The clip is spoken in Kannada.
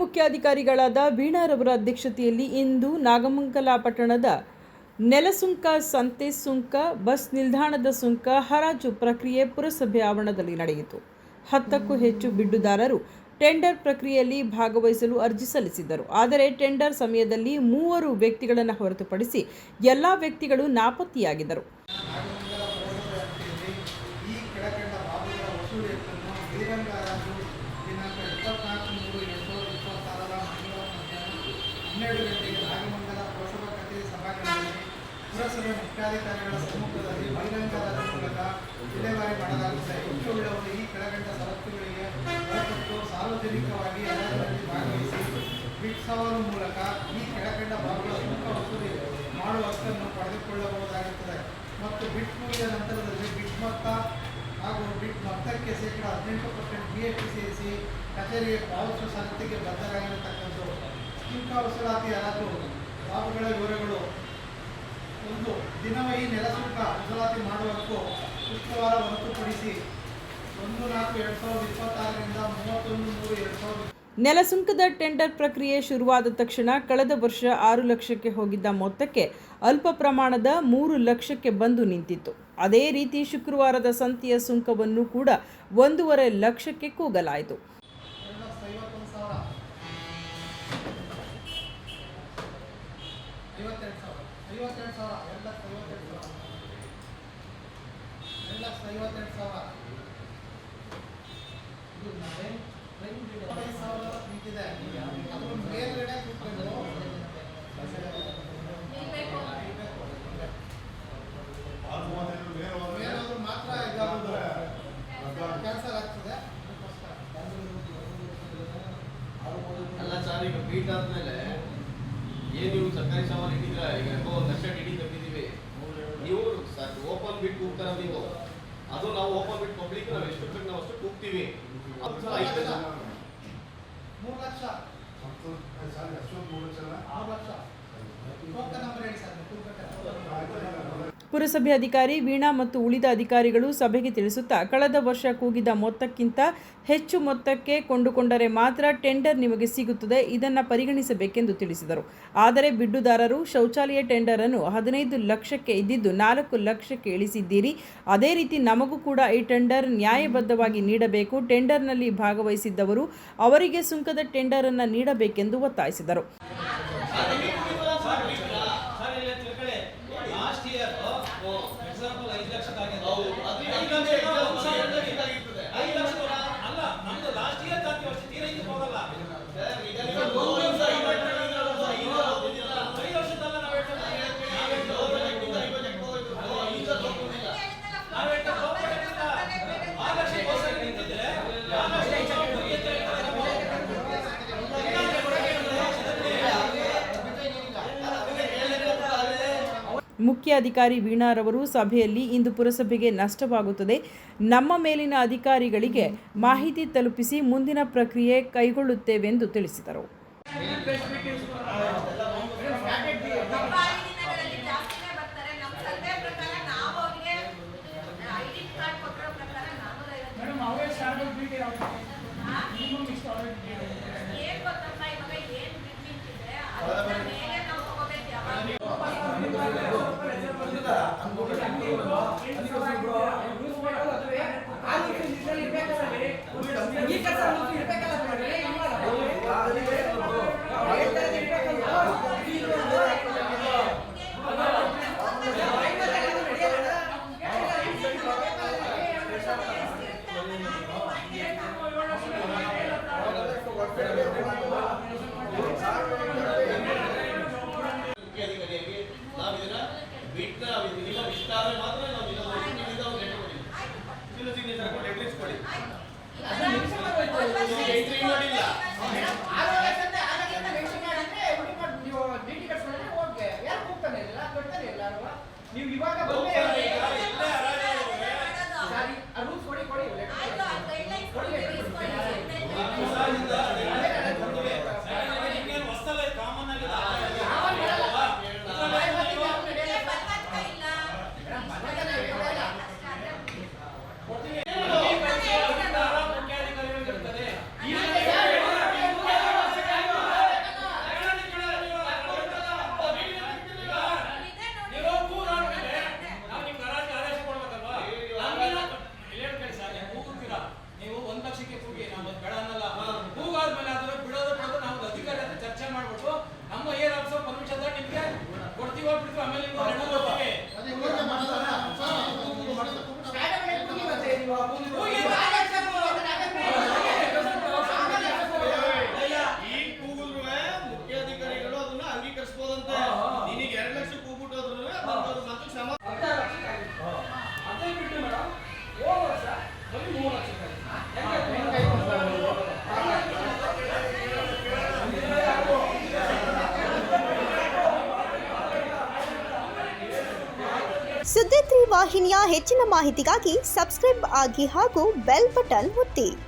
ಮುಖ್ಯಾಧಿಕಾರಿಗಳಾದ ವೀಣಾರವರ ಅಧ್ಯಕ್ಷತೆಯಲ್ಲಿ ಇಂದು ನಾಗಮಂಗಲ ಪಟ್ಟಣದ ನೆಲಸುಂಕ, ಸಂತೆ ಸುಂಕ, ಬಸ್ ನಿಲ್ದಾಣದ ಸುಂಕ ಹರಾಜು ಪ್ರಕ್ರಿಯೆ ಪುರಸಭೆ ಆವರಣದಲ್ಲಿ ನಡೆಯಿತು. 10ಕ್ಕೂ ಹೆಚ್ಚು ಬಿಡ್ಡುದಾರರು ಟೆಂಡರ್ ಪ್ರಕ್ರಿಯೆಯಲ್ಲಿ ಭಾಗವಹಿಸಲು ಅರ್ಜಿ ಸಲ್ಲಿಸಿದ್ದರು. ಆದರೆ ಟೆಂಡರ್ ಸಮಯದಲ್ಲಿ 3 ವ್ಯಕ್ತಿಗಳನ್ನು ಹೊರತುಪಡಿಸಿ ಎಲ್ಲ ವ್ಯಕ್ತಿಗಳು ನಾಪತ್ತೆಯಾಗಿದ್ದರು. ಪುರಸಭೆ ಮುಖ್ಯಾಧಿಕಾರಿಗಳ ಸಮ್ಮುಖದಲ್ಲಿ ಬಹಿರಂಗ ಮೂಲಕ ವಿಲೇವಾರಿ ಮಾಡಲಾಗುತ್ತದೆ. ಹೆಚ್ಚುಳ್ಳವರು ಈ ಕೆಳಕಂಡ ಷರತ್ತುಗಳಿಗೆ ಒಳಪಟ್ಟು ಸಾರ್ವಜನಿಕವಾಗಿ ಹರಾಜಿನಲ್ಲಿ ಭಾಗವಹಿಸಿ ಬಿಡ್ ಸವಾಲು ಮೂಲಕ ಈ ಕೆಳಕಂಡ ಭಾಗಗಳ ಸುಂಕ ವಸೂಲಿ ಮಾಡುವ ಹಕ್ಕನ್ನು ಪಡೆದುಕೊಳ್ಳಬಹುದಾಗುತ್ತದೆ ಮತ್ತು ಬಿಡ್ ಮುಗಿದ ನಂತರದಲ್ಲಿ ಬಿಡ್ ಮೊತ್ತ ಹಾಗೂ ಬಿಡ್ ಮೊತ್ತಕ್ಕೆ ಶೇಕಡ 18% GST ಸೇರಿಸಿ ಕಚೇರಿಗೆ ಪಾವತಿಸುವ ಷರತ್ತಿಗೆ ಬದ್ಧರಾಗಿರತಕ್ಕದ್ದು. ಸುಂಕ ವಸೂಲಾತಿ ಹರಾಜು ಬಾಬುಗಳ ವಿವರಗಳು. 1. ದಿನವಹಿ ನೆಲಸುಂಕ ವಸೂಲಾತಿ ಮಾಡುವಕ್ಕೂ ಶುಕ್ರವಾರ ಹೊರತುಪಡಿಸಿ 1/4/2026 ರಿಂದ 31/3/2000. ನೆಲಸುಂಕದ ಟೆಂಡರ್ ಪ್ರಕ್ರಿಯೆ ಶುರುವಾದ ತಕ್ಷಣ ಕಳೆದ ವರ್ಷ 6 ಲಕ್ಷಕ್ಕೆ ಹೋಗಿದ್ದ ಮೊತ್ತಕ್ಕೆ ಅಲ್ಪ ಪ್ರಮಾಣದ 3 ಲಕ್ಷಕ್ಕೆ ಬಂದು ನಿಂತಿತ್ತು. ಅದೇ ರೀತಿ ಶುಕ್ರವಾರದ ಸಂತೆಯ ಸುಂಕವನ್ನು ಕೂಡ 1.5 ಲಕ್ಷಕ್ಕೆ ಕೂಗಲಾಯಿತು. ಅಲ್ಲ ಸರ್, ಈಗ ಬೀಟ್ ಆದ್ಮೇಲೆ ಏನು ನೀವು ಸರ್ಕಾರಿ ಸಾಮಾನು ಇಟ್ಟಿದ್ರ, ಈಗ 1 ಲಕ್ಷ ಟಿಡಿ ತೆಗೆದಿದ್ದೀವಿ, ನೀವು ಓಪನ್ ಬಿಟ್ ಕೂಗ್ತಾರ ನೀವು, ಅದು ನಾವು ಓಪನ್ ಬಿಟ್ ಪಬ್ಲಿಕ್ ನಾವು ಎಷ್ಟು ಬೇಕು ನಾವು ಅಷ್ಟು ಕೂಗ್ತೀವಿ. ಅದು 5 ಲಕ್ಷ 3 ಲಕ್ಷ ಪುರಸಭೆ ಅಧಿಕಾರಿ ವೀಣಾ ಮತ್ತು ಉಳಿದ ಅಧಿಕಾರಿಗಳು ಸಭೆಗೆ ತಿಳಿಸುತ್ತಾ, ಕಳೆದ ವರ್ಷ ಕೂಗಿದ ಮೊತ್ತಕ್ಕಿಂತ ಹೆಚ್ಚು ಮೊತ್ತಕ್ಕೆ ಕೊಂಡುಕೊಂಡರೆ ಮಾತ್ರ ಟೆಂಡರ್ ನಿಮಗೆ ಸಿಗುತ್ತದೆ, ಇದನ್ನು ಪರಿಗಣಿಸಬೇಕೆಂದು ತಿಳಿಸಿದರು. ಆದರೆ ಬಿಡ್ಡುದಾರರು ಶೌಚಾಲಯ ಟೆಂಡರ್ ಅನ್ನು 15 ಲಕ್ಷಕ್ಕೆ ಇದ್ದಿದ್ದು 4 ಲಕ್ಷಕ್ಕೆ ಇಳಿಸಿದ್ದೀರಿ. ಅದೇ ರೀತಿ ನಮಗೂ ಕೂಡ ಈ ಟೆಂಡರ್ ನ್ಯಾಯಬದ್ಧವಾಗಿ ನೀಡಬೇಕು. ಟೆಂಡರ್ನಲ್ಲಿ ಭಾಗವಹಿಸಿದ್ದವರು ಅವರಿಗೆ ಸುಂಕದ ಟೆಂಡರ್ ಅನ್ನು ನೀಡಬೇಕೆಂದು ಒತ್ತಾಯಿಸಿದರು. ಮುಖ್ಯ ಅಧಿಕಾರಿ ವೀಣಾರವರು ಸಭೆಯಲ್ಲಿ ಇಂದು ಪುರಸಭೆಗೆ ನಷ್ಟವಾಗುತ್ತದೆ, ನಮ್ಮ ಮೇಲಿನ ಅಧಿಕಾರಿಗಳಿಗೆ ಮಾಹಿತಿ ತಲುಪಿಸಿ ಮುಂದಿನ ಪ್ರಕ್ರಿಯೆ ಕೈಗೊಳ್ಳುತ್ತೇವೆಂದು ತಿಳಿಸಿದರು. Gracias. ಈಗ ಕೂಗಿದ್ರು ಮುಖ್ಯ ಅಧಿಕಾರಿಗಳು ಅದನ್ನ ಅಂಗೀಕರಿಸಬಹುದಂತೆ. ನಿನಗೆ 2 ಲಕ್ಷ ಕೂಗ್ಬಿಟ್ಟು ಹೋದ್ರು ಮತ್ತೆ ಶ್ರಮ ಅದೇ ಬಿಟ್ಟು ಮೇಡಮ್ ಹೋದ ವರ್ಷ ಬರೀ 3 ಲಕ್ಷ ಸುದ್ದಿ 3 ವಾಹಿನಿಯ ಹೆಚ್ಚಿನ ಮಾಹಿತಿಗಾಗಿ ಸಬ್ಸ್ಕ್ರೈಬ್ ಆಗಿ ಹಾಗೂ ಬೆಲ್ ಬಟನ್ ಒತ್ತಿ.